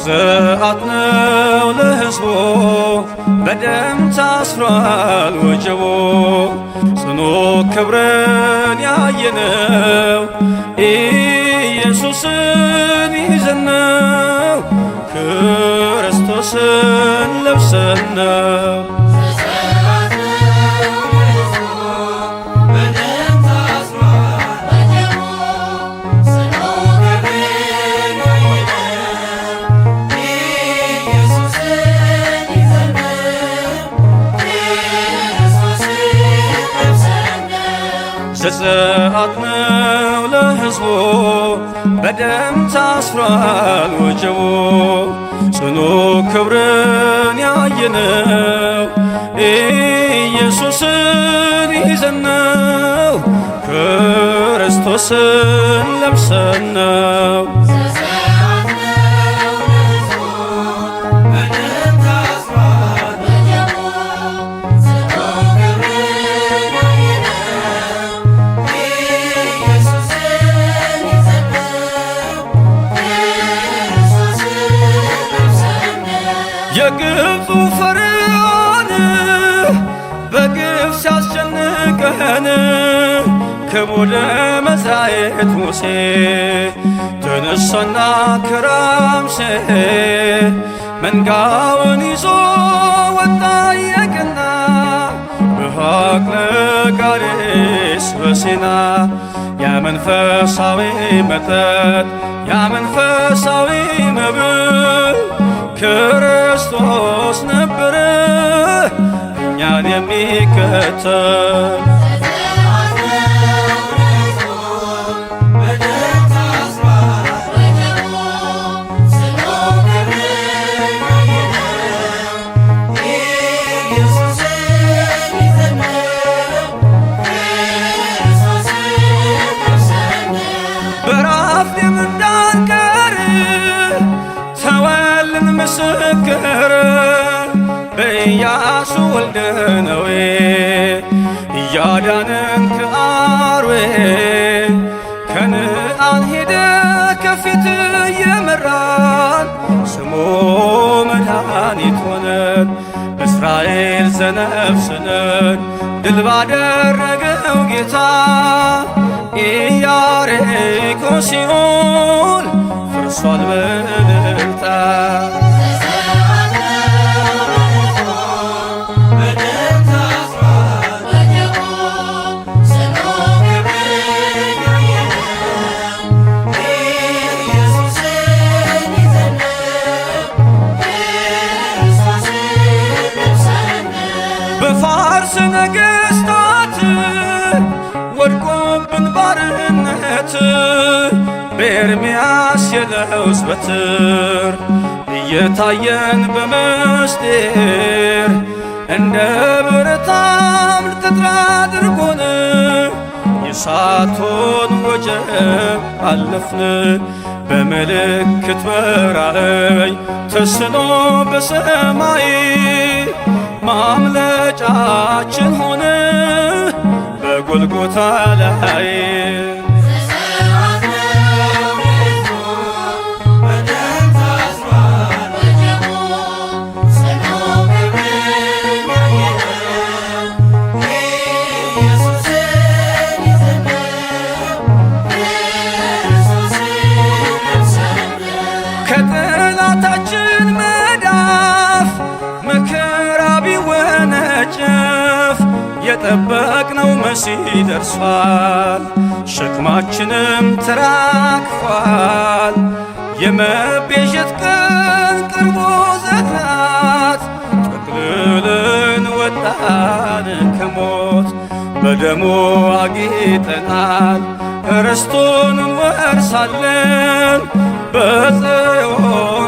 ዘጸአት ነው ለሕዝቡ በደም ታስሯል ወጀቡ ጽኑ ክብርን ያየነው ኢየሱስን ይዘን ነው ክርስቶስን ለብሰን ነው። ዘጸአት ነው ለሕዝቡ በደም ታስሯል ወጀቡ ጽኑ ክብርን ያየነው ኢየሱስን ይዘን ነው ክርስቶስን ለብሰን ነው። የግብፁ ፈርዖን በግፍ ሲያስጨንቀን ከሞደ መሥራየት ሙሴ ተነሳና ከራምሴ መንጋውን ይዞ ወጣ የቀና በሐቅለ ቃዴስ በሲና ያ መንፈሳዊ መጠጥ ያ መንፈሳዊ መብል ክርስቶስ ነበረ እኛን የሚከተል። በራፊም እንዳንቀር ተወልን ምስክር በኢያሱ ወልደ ነዌ እያዳነን ከአርዌ ከነዓን ሄደ ከፊት እየመራን ስሙ መድኃኒት ሆነን እስራኤል ዘነፍስነን ድል ባደረገው ጌታ ኢያሪኮ ሲኦል ፈርሷል በእልልታ። በፋርስ ነገሥታት ወድቆብን ባርነት በኤርምያስ የለውዝ በትር እየታየን በምስጢር እንደ ብረት አምድ ቅጥር አድርጎን የእሳቱን ወጀብ አለፍን በምልክት በራእይ ተስኖ በሰማይ ማምለጫችን ሆነ በጎልጎታ ላይ። ከጠላታችን መዳፍ መከራ ቢወነጨፍ የጠበቅነው መሲህ ደርሷል፣ ሸክማችንም ተራግፏል። የመቤዠት ቀን ቀርቦ ዘናት ጠቅልለን ወጣን ከሞት በደሙ አጊጠናል ርስቱን እንወርሳለን በጽዮን